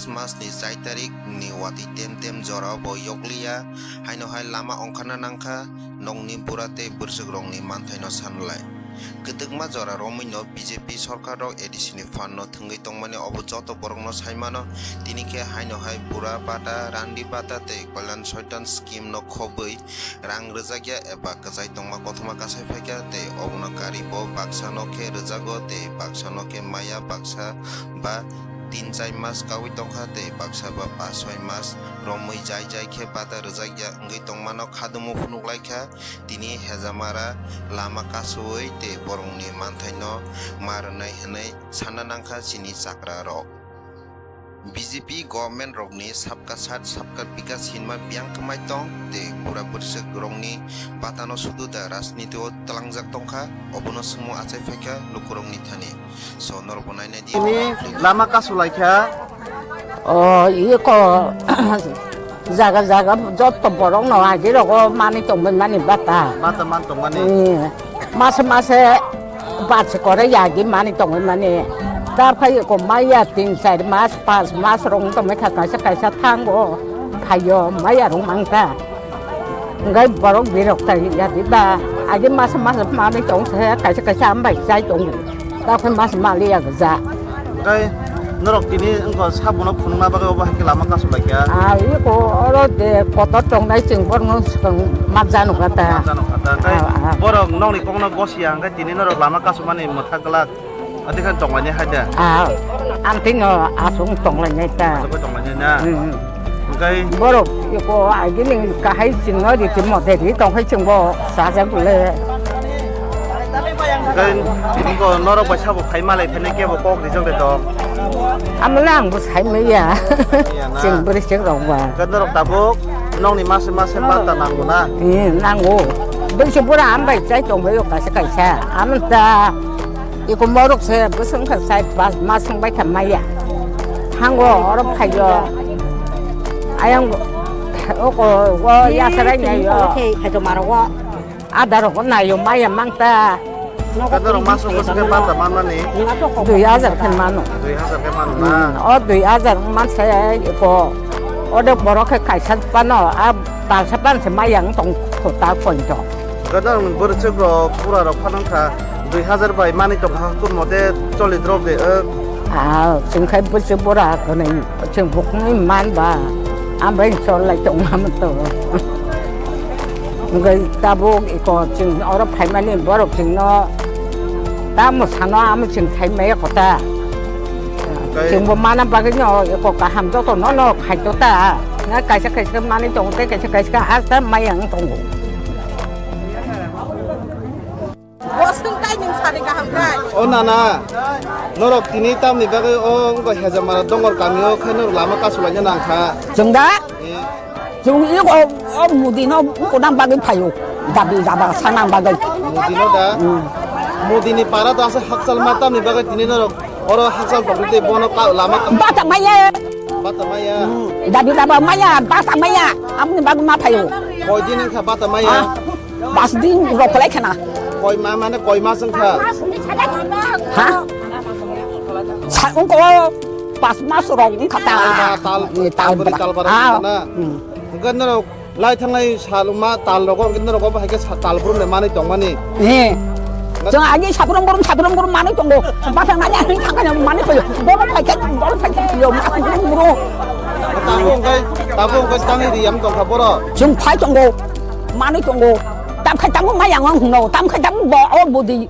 Mas ni 4 tarik ni wati tem jora bo yokliya haino hai lama ongkhana nangkha nongni burate bursugrong ni manthai no sanlai Kedegma jora romino BJP sarkar rok edisini fan no thungui tongmani obo joto borok no saimano tinike haino hai bura bata randi bata te kalyan soitan scheme no khobui rang rwjakya eba kajai tongma kothoma kasai phaikya te obono kari bo baksa no khe rwjago te baksa no khe maya baksa ba 3-4 mas kawi tongkha te baksa ba 5-6 mas romui jai khe bata rwjakya ngui tongmano khadumu phunuklaikha tini hejamara lama kasui te borongni manthai no marnai hwnai sanna nangkha chini chakra rok BJP government rokni sabka sat sabka bikas hinma biang kemai tong te pura bersek rongni batano sudu da rasniti o telangjak tongkha obono semu achai phaikha lukurongni thani so norbonai na di ini lama kasulaikha 이거 자가 저또 보롱 나와지 로고 많이 동면 많이 봤다. mataman tongmani 마세 바치 거래 야기 많이 동면 많이 다파이 고 마야 띵사이 마스 파스 마스 롱도 메카 가사 탕고 파요 마야 롱 망타 ngai 보롱 비록다 야디다 아기 마스 많이 동세 가사 안바이 사이 동 다파 마스 말이야 그자 kai norok tini engko sabono phunungna bagai obo haike lama kasulaikha 이거 어려데 고토 동네 증벌은 맞자는 거다. jano khata kai borok nongni kongno bosia kai tini norok lama kasumani mothakla adikan tongmani haida 안티노 아송 동네다. sabo tongmani na kai 뭐로 이거 알기는 가해 증어리 못해리 동해 증보 사자불래. kai engko norok ba sabo khaimale phene kebo kok rijong de to 아무랑 뭐 삶이야. 증벌이 증롱과. kai norok tabuk nongni mase bata nanguna 난고. 벌써보라 안 봐있자 동해요 가서 아무다 이거 뭐록서 무슨 그 사이 마승바이 담마야. 한국 어렵하여. 아양 오고 와 야사라냐요. 오케이 해도 말하고 아다로 나요 마야 망다. kai norok masuk ke sake bata manmani 두야자 캔만노. 2000 ke manuna 두야자 만세 이거 어디 뭐렇게 가서 빠노 아 다사반 마양 동다 본죠. kai norok bersegro purarok phanangkha 2000 bai mani tong hakun mode choli drop de 아 지금 그 벌써 보라 그는 지금 복음이 많다. 안 벤솔 좀 하면 또. 그 따보 이거 지금 어렵 할머니 뭐로 지금 너 다뭐 산화 아무 지금 삶에 거다. 지금 뭐 많은 바기요 이거 가 함도도 너너 가져다. 나 가서 많이 좀 가서 아스타 마양 동고. 무슨 타이밍 사리가 함가 nana norok tini tamni bagai engko hejamara dongor kamio khai norok lama kasulanya nangkha 정답? 지금 이거 무디노 고당 바기 파요. 답이 잡아 상황 바기. mudino da mudini para to asa haksal matam ni bagai tini norok oro haksal pokite bono lama 바타 마야. batamaya 답이 잡아 마야. 바타 마야. 아무니 바기 마 파요. koi din kha batamaya 마스딘 이거 플레이크나. koi ma mane koi ma sangkha 하? 사운거 바스마스로 갔다. tal bari tal bara na gan norok lai thangai saluma tal rogo gan norok ba haike tal brum le mani tongmani 예. 저 아기 사부렁거름 많이 정도 마상 아니 잠깐 많이 거요. 뭐를 팔게 요 무로 tabung kai tangi di yam tong khaboro 지금 팔 정도 많이 정도 땀 칼 땀은 마양은 홍로 땀 칼 땀은 뭐 어디